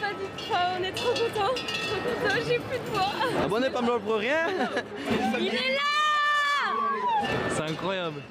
pas dit. Enfin, on est trop contents, j'ai plus de voix. Abonnez pas pour rien. Il est là. C'est incroyable.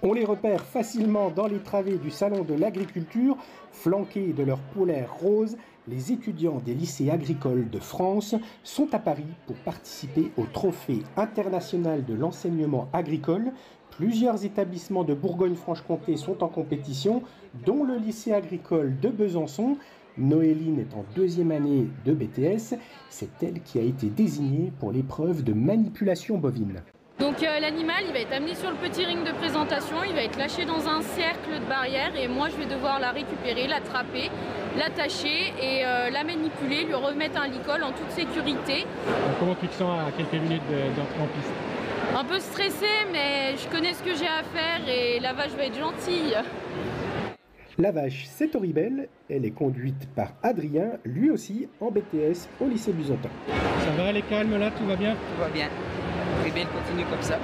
On les repère facilement dans les travées du salon de l'agriculture, flanqués de leurs polaires roses. Les étudiants des lycées agricoles de France sont à Paris pour participer au trophée international de l'enseignement agricole. Plusieurs établissements de Bourgogne-Franche-Comté sont en compétition, dont le lycée agricole de Besançon. Noéline est en deuxième année de BTS. C'est elle qui a été désignée pour l'épreuve de manipulation bovine. Donc l'animal, il va être amené sur le petit ring de présentation, il va être lâché dans un cercle de barrière et moi je vais devoir la récupérer, l'attraper, l'attacher et la manipuler, lui remettre un licol en toute sécurité. Comment tu te sens à quelques minutes d'entrer en piste? Un peu stressée, mais je connais ce que j'ai à faire et la vache va être gentille. La vache, c'est Oribel. Elle est conduite par Adrien, lui aussi en BTS au lycée Busantin. Ça va, elle est calme là, tout va bien? Tout va bien. Oribel continue comme ça.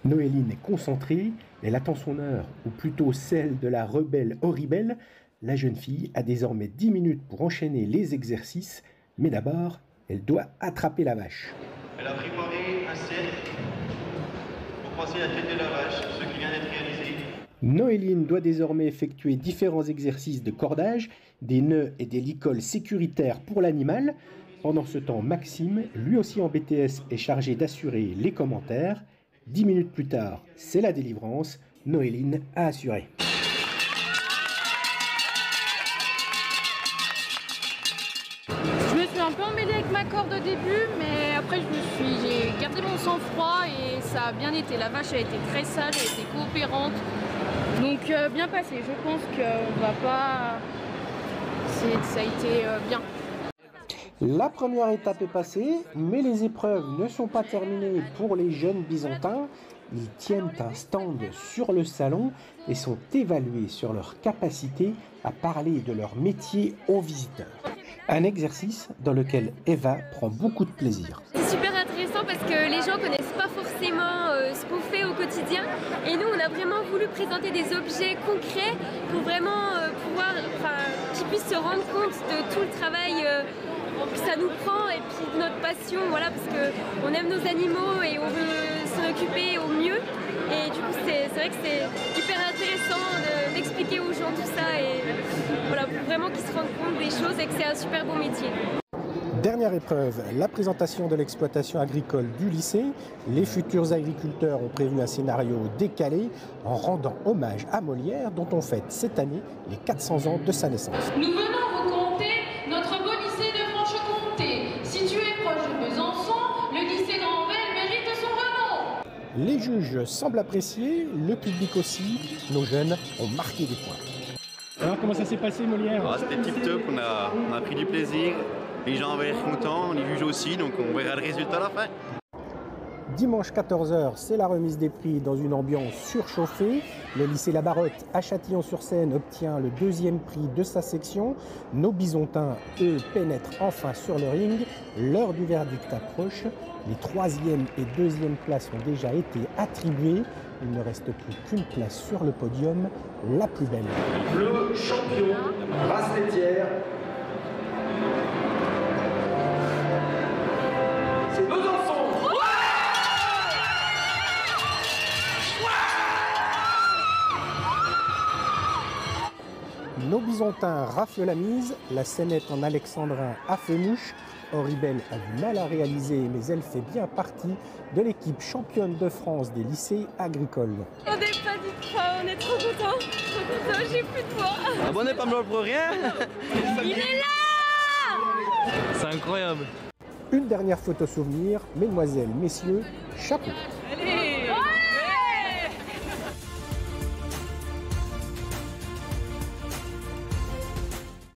Noéline est concentrée, elle attend son heure, ou plutôt celle de la rebelle Oribel. La jeune fille a désormais 10 minutes pour enchaîner les exercices, mais d'abord, elle doit attraper la vache. Elle a préparé un cercle pour passer la tête de la vache, ce qui vient d'être réalisé. Noéline doit désormais effectuer différents exercices de cordage, des nœuds et des licols sécuritaires pour l'animal. Pendant ce temps, Maxime, lui aussi en BTS, est chargé d'assurer les commentaires. 10 minutes plus tard, c'est la délivrance. Noéline a assuré. Je me suis un peu emmêlée avec ma corde au début, mais après j'ai gardé mon sang-froid et ça a bien été. La vache a été très sage, elle a été coopérante. Donc bien passé, je pense qu'on va pas... Ça a été bien. La première étape est passée, mais les épreuves ne sont pas terminées pour les jeunes Bisontins. Ils tiennent un stand sur le salon et sont évalués sur leur capacité à parler de leur métier aux visiteurs. Un exercice dans lequel Eva prend beaucoup de plaisir. C'est super intéressant parce que les gens connaissent pas forcément ce qu'on fait au quotidien et nous on a vraiment voulu présenter des objets concrets pour vraiment pouvoir, qu'ils puissent se rendre compte de tout le travail que ça nous prend et puis de notre passion, voilà, parce qu'on aime nos animaux et on veut s'en occuper au mieux. Et du coup c'est vrai que c'est hyper intéressant d'expliquer aux gens tout ça et voilà, pour vraiment qu'ils se rendent compte des choses et que c'est un super beau métier. Dernière épreuve, la présentation de l'exploitation agricole du lycée. Les futurs agriculteurs ont prévu un scénario décalé en rendant hommage à Molière dont on fête cette année les 400 ans de sa naissance. Nous venons vous conter notre beau lycée de Franche-Comté. Situé proche de Besançon, le lycée Granvelle mérite son renom. Les juges semblent apprécier, le public aussi. Nos jeunes ont marqué des points. Alors comment ça s'est passé Molière? C'était tip top, on a pris du plaisir. Les gens avaient l'air contents, les juges aussi, donc on verra le résultat à la fin. Dimanche 14h, c'est la remise des prix dans une ambiance surchauffée. Le lycée La Barotte à Châtillon-sur-Seine obtient le 2e prix de sa section. Nos Bisontins, eux, pénètrent enfin sur le ring. L'heure du verdict approche. Les 3e et 2e places ont déjà été attribuées. Il ne reste plus qu'une place sur le podium, la plus belle. Le champion, race laitière. C'est Besançon. Nos Bisontins raflent la mise, la scénette en alexandrin à Fenouche. Oribel a du mal à réaliser, mais elle fait bien partie de l'équipe championne de France des lycées agricoles. On n'est pas dit. On est trop contents, j'ai plus de voix. Abonnez pas pour rien. Il est là. C'est incroyable. Une dernière photo souvenir, mesdemoiselles, messieurs, chapeau.